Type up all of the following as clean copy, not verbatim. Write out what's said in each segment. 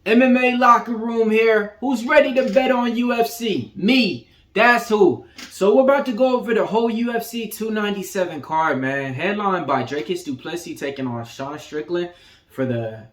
MMA locker room here. Who's ready to bet on UFC? Me. That's who. So we're about to go over the whole UFC 297 card, man. Headlined by Dracus du Plessis taking on Strickland for the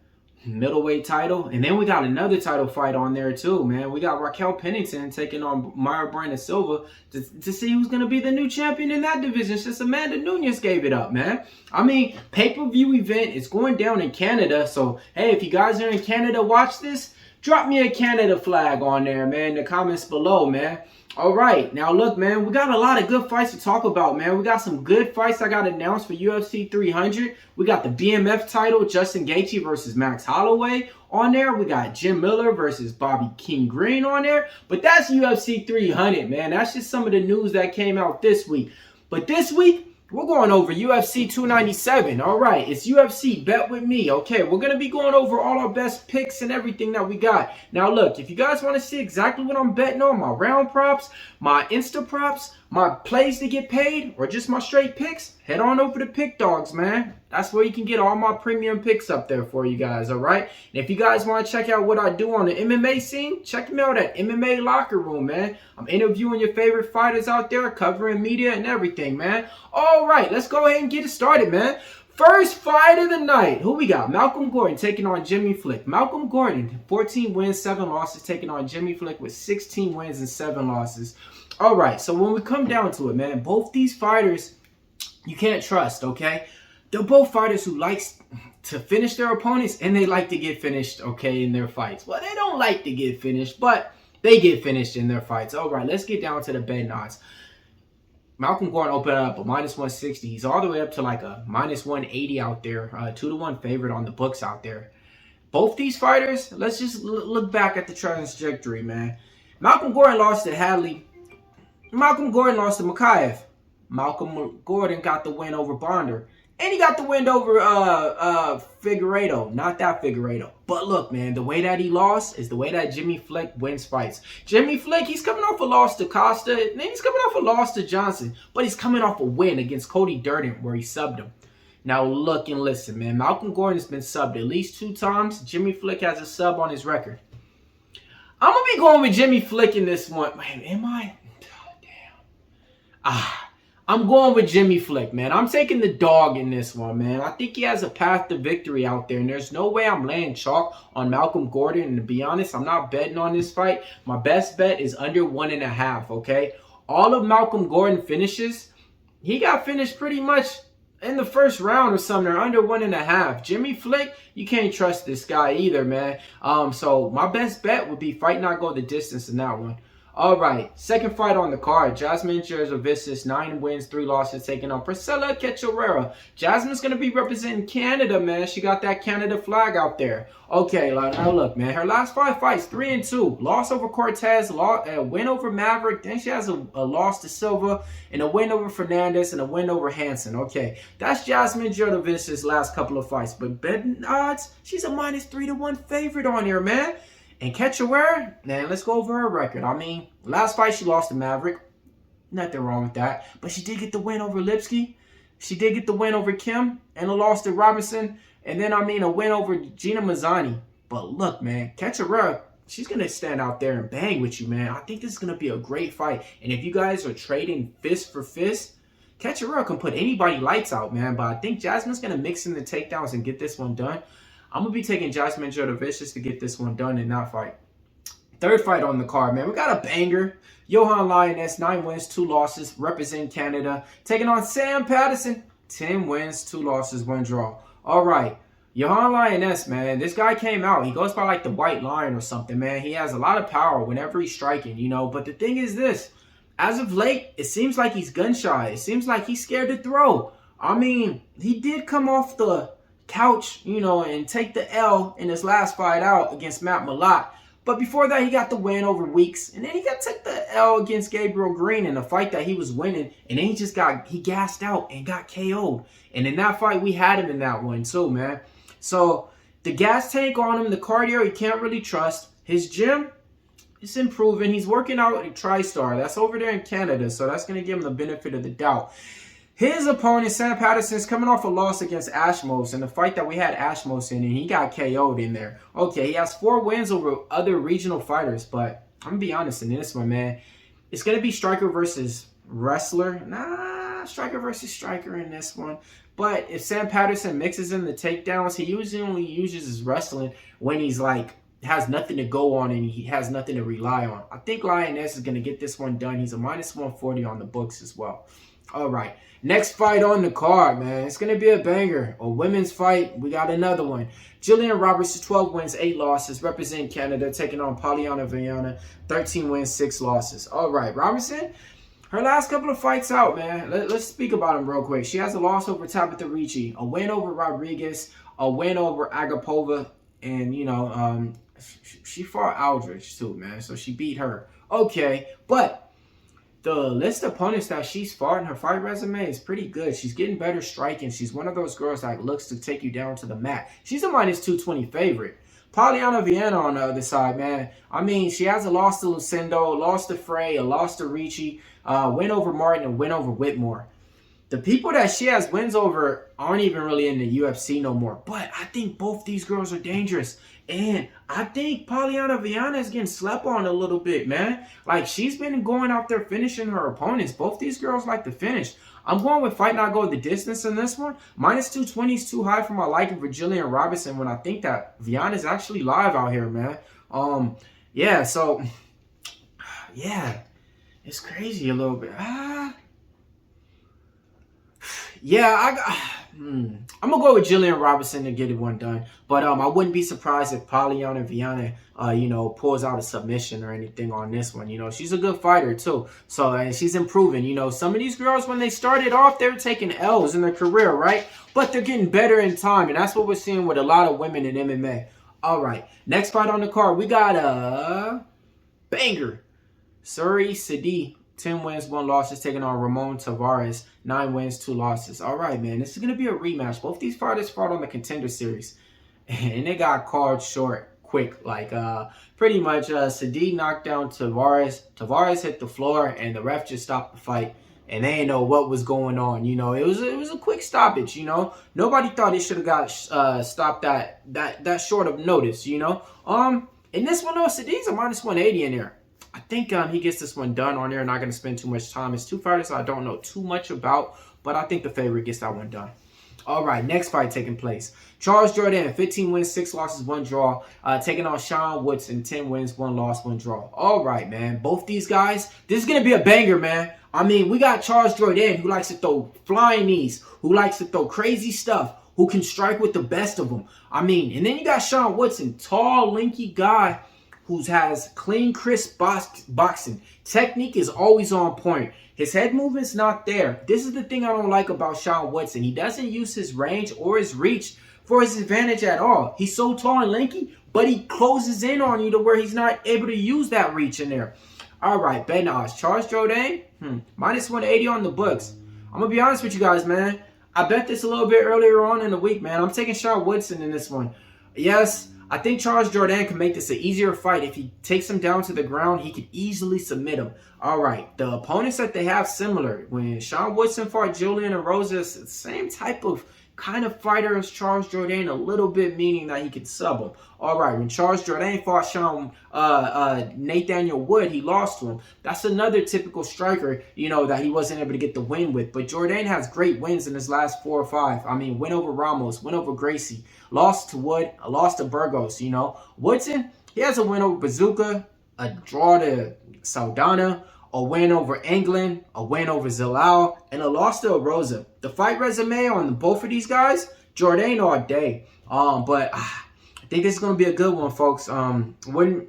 middleweight title. And then we got another title fight on there too, man. We got Raquel Pennington taking on Mayra Bueno Silva to see who's going to be the new champion in that division since Amanda Nunes gave it up, man. I mean, pay-per-view event is going down in Canada. So, hey, if you guys are in Canada, watch this. Drop me a Canada flag on there, man, in the comments below, man. All right, now look, man, we got a lot of good fights to talk about, man. We got some good fights I got announced for UFC 300. We got the BMF title, Justin Gaethje versus Max Holloway on there. We got Jim Miller versus Bobby King Green on there. But that's UFC 300, man. That's just some of the news that came out this week. But this week, we're going over UFC 297. All right, it's UFC Bet With Me. Okay, we're going to be going over all our best picks and everything that we got. Now, look, if you guys want to see exactly what I'm betting on, my round props, my Insta props, my plays to get paid, or just my straight picks, head on over to Pick Dawgz, man. That's where you can get all my premium picks up there for you guys, all right? And if you guys want to check out what I do on the MMA scene, check me out at MMA Locker Room, man. I'm interviewing your favorite fighters out there, covering media and everything, man. All right, let's go ahead and get it started, man. First fight of the night. Who we got? Malcolm Gordon taking on Jimmy Flick. Malcolm Gordon, 14 wins, 7 losses, taking on Jimmy Flick with 16 wins and 7 losses. All right, so when we come down to it, man, both these fighters, you can't trust, okay? They're both fighters who likes to finish their opponents, and they like to get finished, okay, in their fights. Well, they don't like to get finished, but they get finished in their fights. All right, let's get down to the betting odds. Malcolm Gordon opened up a -160. He's all the way up to like a -180 out there. 2-1 favorite on the books out there. Both these fighters, let's just look back at the trajectory, man. Malcolm Gordon lost to Hadley. Malcolm Gordon lost to Makayev. Malcolm Gordon got the win over Bonder. And he got the win over Figueiredo. Not that Figueiredo. But look, man, the way that he lost is the way that Jimmy Flick wins fights. Jimmy Flick, he's coming off a loss to Costa. And then he's coming off a loss to Johnson. But he's coming off a win against Cody Durden where he subbed him. Now look and listen, man. Malcolm Gordon's been subbed at least 2 times. Jimmy Flick has a sub on his record. I'm going to be going with Jimmy Flick in this one. Man, am I? I'm going with Jimmy Flick, man. I'm taking the dog in this one, man. I think he has a path to victory out there, and there's no way I'm laying chalk on Malcolm Gordon. And to be honest, I'm not betting on this fight. My best bet is under 1.5, okay? All of Malcolm Gordon finishes, he got finished pretty much in the first round or something, or under 1.5. Jimmy Flick, you can't trust this guy either, man. So my best bet would be fight not go the distance in that one. All right, second fight on the card. Jasmine Jasovicius, 9 wins, 3 losses, taking on Priscilla Cachoeira. Jasmine's going to be representing Canada, man. She got that Canada flag out there. Okay, now look, man. Her last 5 fights, 3-2. Loss over Cortez, a win over Maverick. Then she has a loss to Silva, and a win over Fernandez, and a win over Hansen. Okay, that's Jasmine Jasovicius' last couple of fights. But betting odds, she's a -3-1 favorite on here, man. And Cachoeira, man, let's go over her record. I mean, last fight she lost to Maverick. Nothing wrong with that. But she did get the win over Lipsky. She did get the win over Kim. And a loss to Robinson. And then, I mean, a win over Gina Mazzani. But look, man, Cachoeira, she's going to stand out there and bang with you, man. I think this is going to be a great fight. And if you guys are trading fist for fist, Cachoeira can put anybody lights out, man. But I think Jasmine's going to mix in the takedowns and get this one done. I'm going to be taking Jasmine Jasovicius to get this one done in that fight. Third fight on the card, man. We got a banger. Johan Lioness, 9 wins, 2 losses, representing Canada. Taking on Sam Patterson, 10 wins, 2 losses, 1 draw. All right. Johan Lioness, man. This guy came out. He goes by like the White Lion or something, man. He has a lot of power whenever he's striking, you know. But the thing is this. As of late, it seems like he's gun shy. It seems like he's scared to throw. I mean, he did come off the couch, you know, and take the L in his last fight out against Matt Malott. But before that, he got the win over Weeks. And then he took the L against Gabriel Green in a fight that he was winning. And then he gassed out and got KO'd. And in that fight, we had him in that one too, man. So the gas tank on him, the cardio, he can't really trust. His gym, it's improving. He's working out at TriStar. That's over there in Canada. So that's going to give him the benefit of the doubt. His opponent, Sam Patterson, is coming off a loss against Ashmos in the fight that we had Ashmos in, and he got KO'd in there. Okay, he has 4 wins over other regional fighters, but I'm going to be honest in this one, man. It's going to be striker versus wrestler. Nah, striker versus striker in this one. But if Sam Patterson mixes in the takedowns, he usually only uses his wrestling when he's like, has nothing to go on and he has nothing to rely on. I think Lioness is going to get this one done. He's a minus 140 on the books as well. All right. Next fight on the card, man. It's going to be a banger. A women's fight. We got another one. Jillian Roberts, 12 wins, 8 losses. Representing Canada, taking on Polyana Viana, 13 wins, 6 losses. All right. Robertson, her last couple of fights out, man. Let's speak about them real quick. She has a loss over Tabitha Ricci, a win over Rodriguez, a win over Agapova, and, you know, she fought Aldridge too, man. So she beat her. Okay. But the list of opponents that she's fought in her fight resume is pretty good. She's getting better striking. She's one of those girls that looks to take you down to the mat. She's a minus 220 favorite. Polyana Viana on the other side, man. I mean, she has a loss to Lucindo, lost to Frey, a loss to Ricci, win over Martin, and win over Whitmore. The people that she has wins over aren't even really in the UFC no more. But I think both these girls are dangerous. And I think Polyana Viana is getting slept on a little bit, man. Like, she's been going out there finishing her opponents. Both these girls like to finish. I'm going with fight not go the distance in this one. Minus 220 is too high for my liking for Jillian Robertson when I think that Viana is actually live out here, man. Yeah, so, yeah, it's crazy a little bit. Yeah, I'm going to go with Jillian Robertson to get it one done. But I wouldn't be surprised if Polyana Viana, you know, pulls out a submission or anything on this one. You know, she's a good fighter, too. So, and she's improving. You know, some of these girls, when they started off, they were taking L's in their career, right? But they're getting better in time. And that's what we're seeing with a lot of women in MMA. All right. Next fight on the card, we got a banger. Suri Sadi. 10 wins, 1 loss is taking on Ramon Tavares. 9 wins, 2 losses. All right, man. This is going to be a rematch. Both these fighters fought on the Contender Series. And they got called short quick. Like, pretty much, Sadi knocked down Tavares. Tavares hit the floor, and the ref just stopped the fight. And they didn't know what was going on. You know, it was a quick stoppage, you know. Nobody thought it should have got stopped that short of notice, you know. In this one, though, Sadi's a minus 180 in there. I think he gets this one done on there. Not going to spend too much time. It's 2 fighters I don't know too much about, but I think the favorite gets that one done. All right, next fight taking place. Charles Jourdain, 15 wins, 6 losses, 1 draw. Taking on Sean Woodson, 10 wins, 1 loss, 1 draw. All right, man. Both these guys, this is going to be a banger, man. I mean, we got Charles Jourdain, who likes to throw flying knees, who likes to throw crazy stuff, who can strike with the best of them. I mean, and then you got Sean Woodson, tall, lanky guy, who has clean, crisp boxing. Technique is always on point. His head movement's not there. This is the thing I don't like about Sean Woodson. He doesn't use his range or his reach for his advantage at all. He's so tall and lanky, but he closes in on you to where he's not able to use that reach in there. All right, bet odds. Charles Jourdain, minus 180 on the books. I'm going to be honest with you guys, man. I bet this a little bit earlier on in the week, man. I'm taking Sean Woodson in this one. Yes, I think Charles Jourdain can make this an easier fight. If he takes him down to the ground, he could easily submit him. All right, the opponents that they have similar. When Sean Woodson fought Julian and Rosa, it's the same type of kind of fighter as Charles Jourdain, a little bit meaning that he could sub him. All right, when Charles Jourdain fought Nathaniel Wood, he lost to him. That's another typical striker, you know, that he wasn't able to get the win with. But Jourdain has great wins in his last 4 or 5. I mean, win over Ramos, win over Gracie, lost to Wood, lost to Burgos, you know. Woodson, he has a win over Bazooka, a draw to Saldana, a win over England, a win over Zalal, and a loss to Rosa. The fight resume on both of these guys, Jourdain all day. But I think this is gonna be a good one, folks. And I'm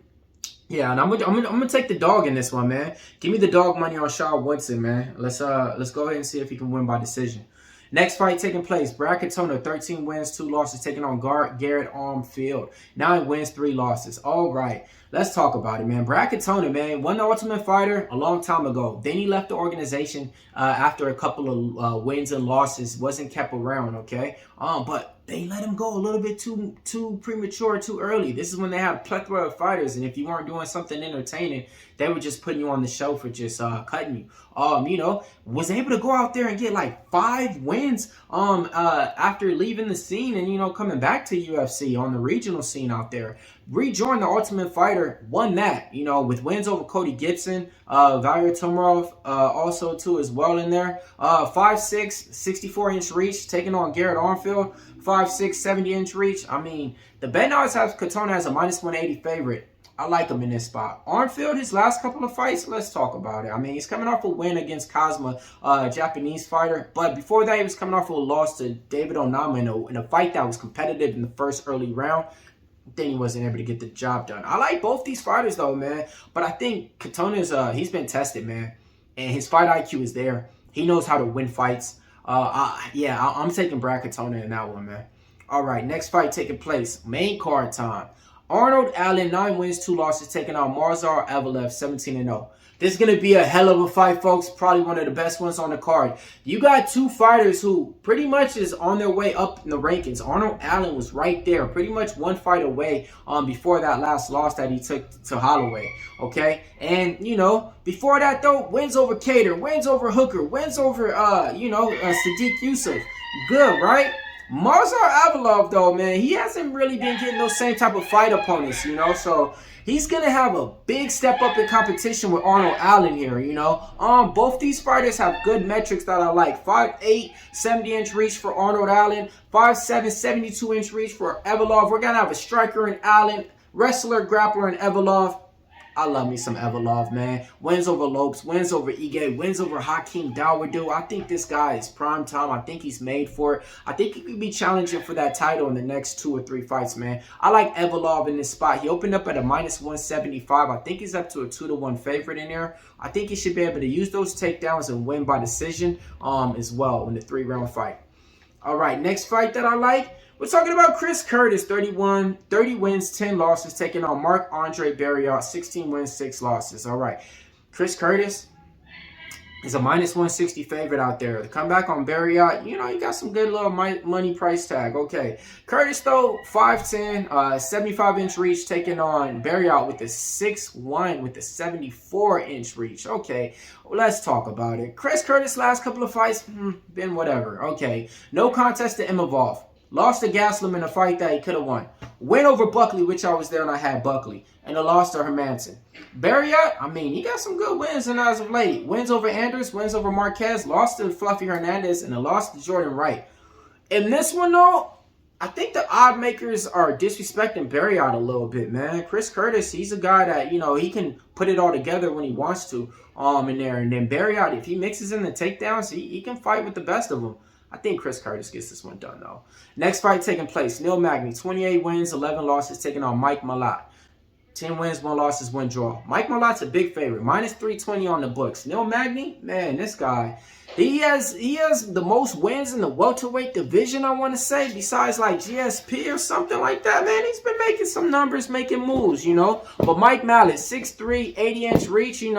gonna take the dog in this one, man. Give me the dog money on Sean Woodson, man. Let's go ahead and see if he can win by decision. Next fight taking place, Brad Katona, 13 wins, 2 losses, taking on Garrett Armfield. 9 wins, 3 losses. All right, let's talk about it, man. Brad Katona, man, won the Ultimate Fighter a long time ago. Then he left the organization after a couple of wins and losses. Wasn't kept around, okay? But they let him go a little bit too premature, too early. This is when they have a plethora of fighters, and if you weren't doing something entertaining, they were just putting you on the show for just cutting you. Was able to go out there and get like 5 wins after leaving the scene and coming back to UFC on the regional scene out there. Rejoined the Ultimate Fighter, won that, with wins over Cody Gibson, Valery Tomarov also too as well in there. 5'6", 64-inch reach, taking on Garrett Armfield, 5'6", 70-inch reach. I mean, the bet odds have Katona as a -180 favorite. I like him in this spot. Armfield, his last couple of fights, let's talk about it. I mean, he's coming off a win against Kazma, Japanese fighter. But before that, he was coming off a loss to David Onama in a fight that was competitive in the first early round. Then he wasn't able to get the job done. I like both these fighters, though, man. But I think Katona's, he's been tested, man. And his fight IQ is there. He knows how to win fights. I'm taking Brad Katona in that one, man. All right, next fight taking place. Main card time. Arnold Allen, 9 wins, 2 losses, taking on Marzar Evelev, 17-0. This is going to be a hell of a fight, folks. Probably one of the best ones on the card. You got 2 fighters who pretty much is on their way up in the rankings. Arnold Allen was right there, pretty much 1 fight away before that last loss that he took to Holloway. Okay? And, before that, though, wins over Cater, wins over Hooker, wins over, Sadiq Yusuf. Good, right? Marzar Evelev, though, man, he hasn't really been getting those same type of fight opponents, so he's going to have a big step up in competition with Arnold Allen here, Both these fighters have good metrics that I like. 5'8", 70-inch reach for Arnold Allen, 5'7", 72-inch reach for Evelev. We're going to have a striker in Allen, wrestler, grappler in Evelev. I love me some Evelev, man. Wins over Lopes, wins over Ige, wins over Hakeem Dawodu. I think this guy is prime time. I think he's made for it. I think he could be challenging for that title in the next 2 or 3 fights, man. I like Evelev in this spot. He opened up at a -175. I think he's up to a 2-1 favorite in there. I think he should be able to use those takedowns and win by decision as well in the 3-round fight. All right, next fight that I like. We're talking about Chris Curtis, 30 wins, 10 losses, taking on Marc-Andre Barriault, 16 wins, 6 losses. All right. Chris Curtis is a -160 favorite out there. The comeback on Barriault, you got some good little money price tag. Okay. Curtis, though, 5'10", 75-inch reach, taking on Barriault with a 6'1", with a 74-inch reach. Okay. Well, let's talk about it. Chris Curtis' last couple of fights, been whatever. Okay. No contest to Imavov. Lost to Gaslam in a fight that he could have won. Win over Buckley, which I was there and I had Buckley. And a loss to Hermanson. Barriault, I mean, he got some good wins and as of late. Wins over Anders, wins over Marquez, lost to Fluffy Hernandez, and a loss to Jordan Wright. In this one, though, I think the odd makers are disrespecting Barriault a little bit, man. Chris Curtis, he's a guy that, he can put it all together when he wants to in there. And then Barriault, if he mixes in the takedowns, he can fight with the best of them. I think Chris Curtis gets this one done, though. Next fight taking place. Neil Magny, 28 wins, 11 losses, taking on Mike Malott. 10 wins, 1 losses, 1 draw. Mike Malott's a big favorite. -320 on the books. Neil Magny, man, this guy, he has the most wins in the welterweight division, I want to say, besides like GSP or something like that, man. He's been making some numbers, making moves, But Mike Malott, 6'3", 80-inch reach, and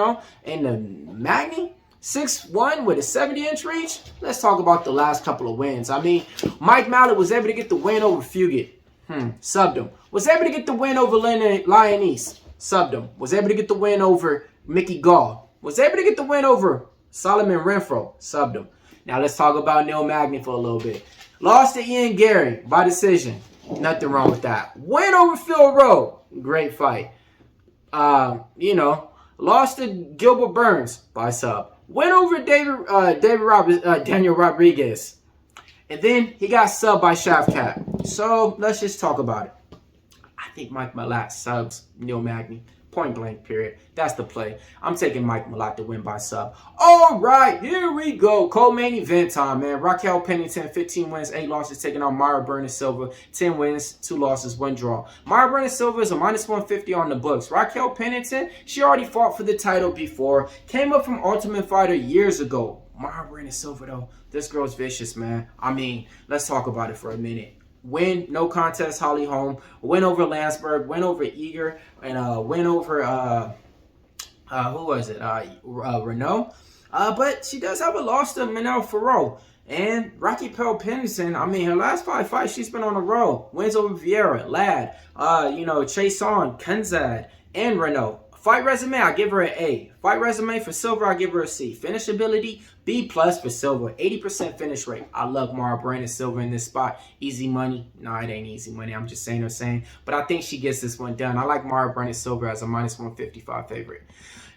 the Magny, 6'1" with a 70-inch reach. Let's talk about the last couple of wins. I mean, Mike Malott was able to get the win over Fugit. Subbed him. Was able to get the win over Lionese. Subbed him. Was able to get the win over Mickey Gall. Was able to get the win over Solomon Renfro. Subbed him. Now let's talk about Neil Magny for a little bit. Lost to Ian Gary by decision. Nothing wrong with that. Win over Phil Rowe. Great fight. Lost to Gilbert Burns by sub. Went over Daniel Rodriguez. And then he got subbed by Shavkat. So let's just talk about it. I think Mike Malott subs Neil Magny. Point blank, period. That's the play. I'm taking Mike Malott to win by sub. All right, here we go. Co-main event time, man. Raquel Pennington, 15 wins, 8 losses, taking on Myra Burner Silva. 10 wins, 2 losses, 1 draw. Myra Burner Silva is a -150 on the books. Raquel Pennington, she already fought for the title before. Came up from Ultimate Fighter years ago. Myra Burner Silva, though, this girl's vicious, man. I mean, let's talk about it for a minute. Win, no contest, Holly Holm. Win over Landsberg. Win over Eager. And win over, who was it? Renault. But she does have a loss to Manel Farrow. And Rocky Pearl Penderson, I mean, her last 5 fights, she's been on a roll. Wins over Vieira, Ladd, Chason, Kenzad, and Renault. Fight resume, I give her an A. Fight resume for Silver, I give her a C. Finish ability, B+ for Silver. 80% finish rate. I love Mara Brandon Silver in this spot. Easy money. No, it ain't easy money. I'm just saying her saying. But I think she gets this one done. I like Mara Brandon Silver as a -155 favorite.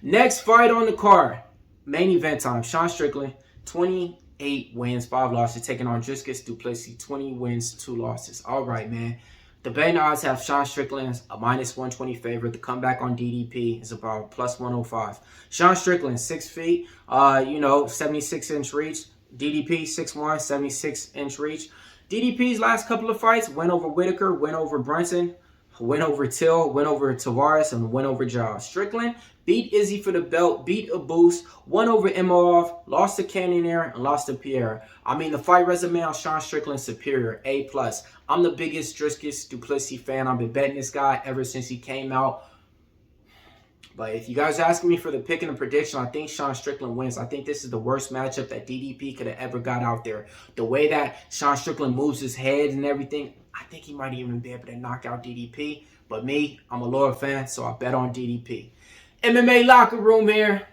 Next fight on the card. Main event time. Sean Strickland, 28 wins, 5 losses. Taking on Strickland du Plessis, 20 wins, 2 losses. All right, man. The betting odds have Sean Strickland a -120 favorite. The comeback on DDP is about +105. Sean Strickland, 6 feet, 76-inch reach. DDP, 6'1", 76-inch reach. DDP's last couple of fights, win over Whitaker, win over Brunson, win over Till, win over Tavares, and win over Jaws. Strickland beat Izzy for the belt, beat Abus, won over Imolov, lost to Cannonier, and lost to Pierre. I mean, the fight resume on Sean Strickland superior, A+. I'm the biggest Strickland du Plessis fan. I've been betting this guy ever since he came out. But if you guys are asking me for the pick and the prediction, I think Sean Strickland wins. I think this is the worst matchup that DDP could have ever got out there. The way that Sean Strickland moves his head and everything, I think he might even be able to knock out DDP. But me, I'm a loyal fan, so I bet on DDP. MMA Locker Room here.